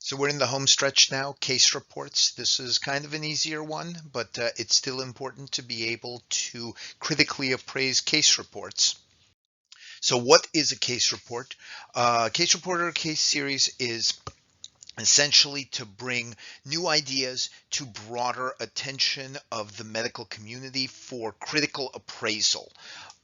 So we're in the home stretch now, case reports. This is kind of an easier one, but it's still important to be able to critically appraise case reports. So what is a case report? Case report or a case series is essentially to bring new ideas to broader attention of the medical community for critical appraisal.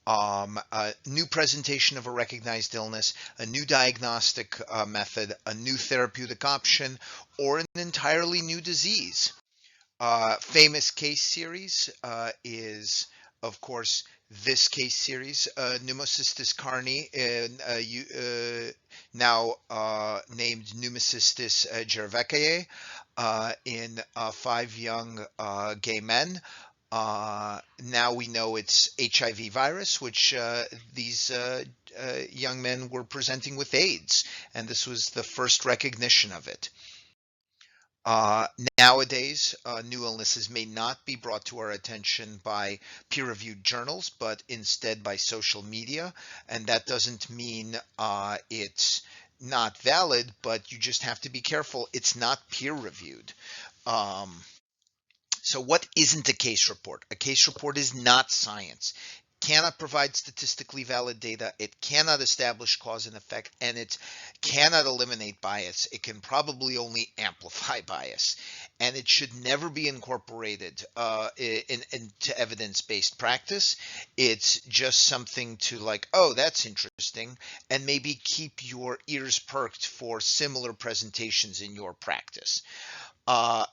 A new presentation of a recognized illness, a new diagnostic method, a new therapeutic option, or an entirely new disease. Famous case series is, of course, this case series, Pneumocystis carni, now named Pneumocystis cerevisiae, in 5 young gay men. Now we know it's HIV virus, which these young men were presenting with AIDS, and this was the first recognition of it. Uh, Nowadays, new illnesses may not be brought to our attention by peer-reviewed journals, but instead by social media. And that doesn't mean it's not valid, but you just have to be careful. It's not peer-reviewed. Um, so what isn't a case report? A case report is not science. Cannot provide statistically valid data. It cannot establish cause and effect, and it cannot eliminate bias. It can probably only amplify bias, and it should never be incorporated into evidence-based practice. It's just something to like, oh, that's interesting, and maybe keep your ears perked for similar presentations in your practice.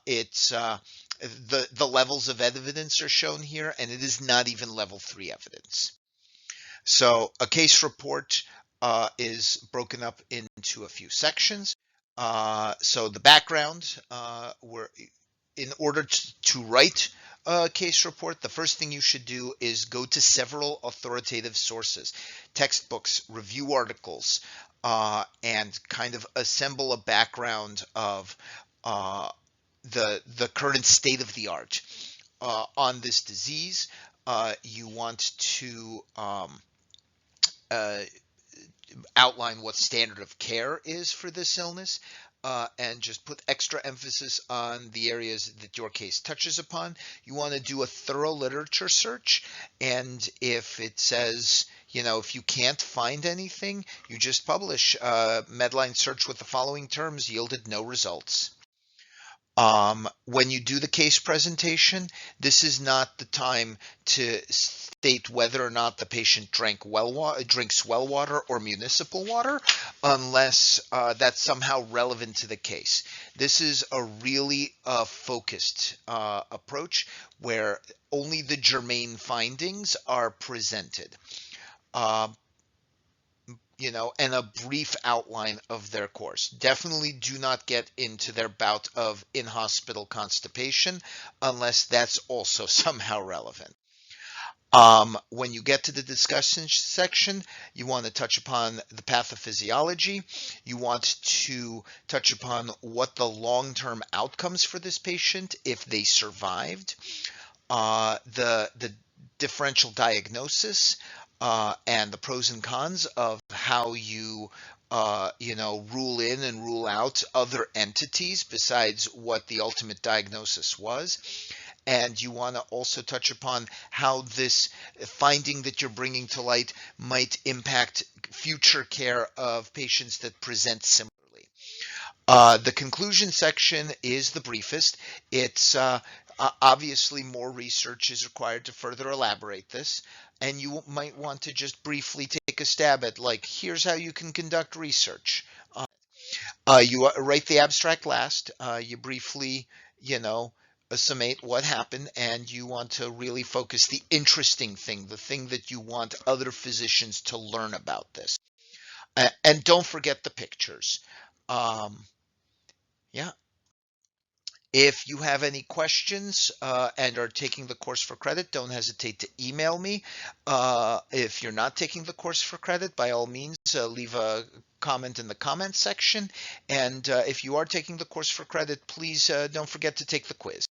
It's the levels of evidence are shown here, and it is not even level 3 evidence. So a case report is broken up into a few sections. So the background, in order to write a case report, the first thing you should do is go to several authoritative sources, textbooks, review articles, and kind of assemble a background of uh, the current state of the art on this disease. You want to uh, outline what standard of care is for this illness, and just put extra emphasis on the areas that your case touches upon. You want to do a thorough literature search, and if it says, if you can't find anything, you just publish Medline search with the following terms yielded no results. When you do the case presentation, this is not the time to state whether or not the patient drinks well water or municipal water, unless that's somehow relevant to the case. This is a really focused approach where only the germane findings are presented. Uh, and a brief outline of their course. Definitely do not get into their bout of in-hospital constipation unless that's also somehow relevant. When you get to the discussion section, you want to touch upon the pathophysiology. You want to touch upon what the long-term outcomes for this patient, if they survived, the differential diagnosis, and the pros and cons of how you rule in and rule out other entities besides what the ultimate diagnosis was. And you want to also touch upon how this finding that you're bringing to light might impact future care of patients that present similarly. The conclusion section is the briefest. It's obviously more research is required to further elaborate this, and you might want to just briefly take a stab at, like, here's how you can conduct research. You write the abstract last. You briefly, summate what happened, and you want to really focus the interesting thing, the thing that you want other physicians to learn about this. And don't forget the pictures. Um, yeah. If you have any questions and are taking the course for credit, don't hesitate to email me. If you're not taking the course for credit, by all means, leave a comment in the comments section. And if you are taking the course for credit, please don't forget to take the quiz.